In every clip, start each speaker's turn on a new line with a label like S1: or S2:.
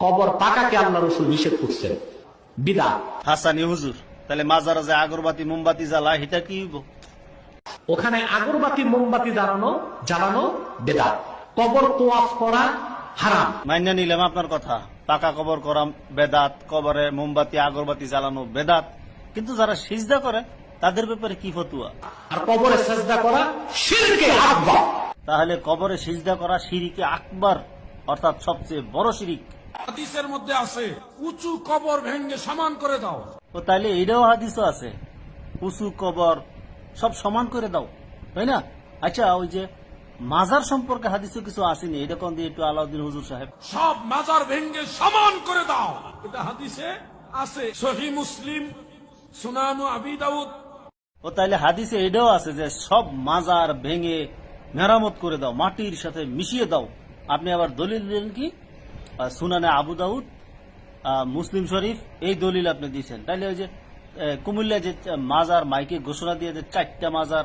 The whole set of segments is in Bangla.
S1: কবর পাকাকে আল্লাহ রসুল নিষেধ করছেন, বিদআত।
S2: হাসানি হুজুর, তাহলে মাজারে যে আগরবাতি মোমবাতি জ্বালায় এটা কি হইব?
S1: ওখানে আগরবাতি মোমবাতি জ্বালানো বেদাত। কবর তোয়াফ করা হারাম।
S2: মাইনা নিলাম আপনার কথা, পাকা কবর করা বেদাত, কবরে মোমবাতি আগরবাতি জ্বালানো বেদাত, কিন্তু যারা সিজদা করে তাদের ব্যাপারে কি ফতুয়া?
S1: আর কবরে সেজদা করা শিরকে আকবার।
S2: তাহলে কবরে সিজদা করা শিরিকে আকবার, অর্থাৎ সবচেয়ে বড় শিরিক।
S3: হাদিসের মধ্যে আছে উঁচু কবর ভেঙে সমান করে দাও।
S2: ও তাইলে এটাও হাদিসও আছে, উঁচু কবর সব সমান করে দাও, তাই না? আচ্ছা, ওই যে মাজার সম্পর্কে হাদিসও কিছু আসেনি, এটা কোন দিয়ে একটু আলাউদ্দিন হুজুর সাহেব।
S3: সব মাজার ভেঙে সমান করে দাও, এটা হাদিসে আছে। সহিহ মুসলিম, সুনানু আবি দাউদ।
S2: ও তাইলে হাদিসে এটাও আছে যে সব মাজার ভেঙে মেরামত করে দাও, মাটির সাথে মিশিয়ে দাও। আপনি আবার দলিল দিলেন কি সুনানে আবু দাউদ, মুসলিম শরীফ, এই দলিল আপনি দিয়েছেন। তাইলে ওই যে কুমিল্লা যে মাজার মাইকে ঘোষণা দিয়ে যে 4টা মাজার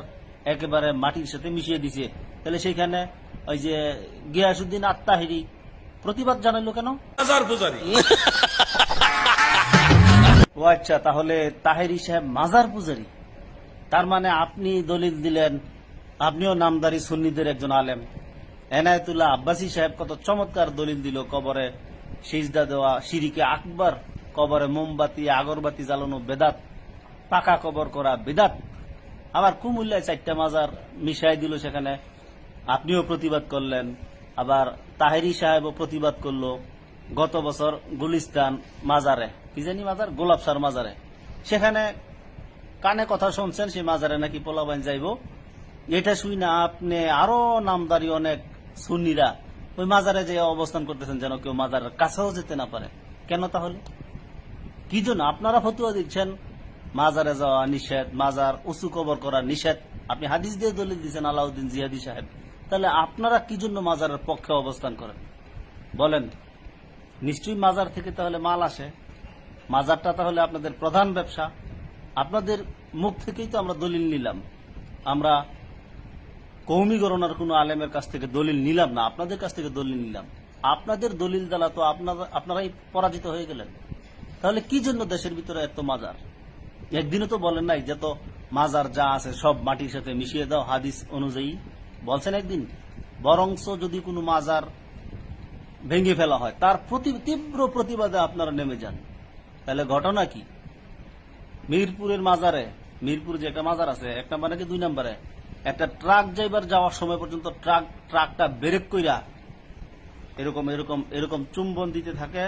S2: একেবারে মাটির সাথে মিশিয়ে দিছে, তাহলে সেইখানে ওই যে গিয়াসউদ্দিন আত্মাহিরি প্রতিবাদ জানাইলো কেন?
S3: মাজার পূজারী।
S2: ও আচ্ছা, তাহলে তাহেরি সাহেব মাজার পূজারী। তার মানে আপনি দলিল দিলেন, আপনিও নামদারি সুন্নিদের একজন আলেম। এনায়েতুল্লাহ আব্বাসী সাহেব কত চমৎকার দলিল দিল, কবরে সিজদা দেওয়া শিরিকে আকবার, কবরে মোমবাতি আগরবাতি জ্বালানো বেদাত, পাকা কবর করা বেদাত। আবার কুমিল্লায় 4টা মাজার মিশাই দিল, সেখানে আপনিও প্রতিবাদ করলেন। আবার তাহেরি সাহেবও প্রতিবাদ করলো গত বছর গুলিস্তান মাজারে, কি জানি মাজার, গোলাপসার মাজারে, সেখানে কানে কথা শুনছেন সেই মাজারে নাকি পোলাবাইন যাইব। এটা শুই না আপনি আরো নামদারি অনেক সুন্নিরা ওই মাজারে যে অবস্থান করতেছেন, যেন কেউ মাজারের কাছেও যেতে না পারে। কেন তাহলে? কি জন্য আপনারা ফতুয়া দিচ্ছেন মাজারে যাওয়া নিষেধ, মাজার উঁচু কবর করা নিষেধ? আপনি হাদিস দিয়ে দলিল দিচ্ছেন আলাউদ্দিন জিহাদি সাহেব। তাহলে আপনারা কি জন্য মাজারের পক্ষে অবস্থান করেন বলেন? নিশ্চয়ই মাজার থেকে তাহলে মাল আসে, মাজারটা তাহলে আপনাদের প্রধান ব্যবসা। আপনাদের মুখ থেকেই তো আমরা দলিল নিলাম, আমরা কওমি গণনার কোন আলেমের কাছ থেকে দলিল নিলাম না, আপনাদের কাছ থেকে দলিল নিলাম। আপনাদের দলিল দ্বারা তো আপনারাই পরাজিত হয়ে গেলেন। তাহলে কি জন্য দেশের ভিতরে এত মাজার? একদিনও তো বলেন নাই যে তো মাজার যা আছে সব মাটির সাথে মিশিয়ে দাও হাদিস অনুযায়ী, বলছেন একদিন। বরংস যদি কোনো মাজার ভেঙে ফেলা হয় তার তীব্র প্রতিবাদে আপনারা নেমে যান। তাহলে ঘটনা কি? মিরপুরের মাজারে, মিরপুর যে একটা মাজার আছে, 1 নম্বরে কি 2 নম্বরে, একটা ট্রাক যাওয়ার সময় পর্যন্ত ট্রাকটা ব্রেক কইরা এরকম এরকম এরকম চুম্বন দিতে থাকে।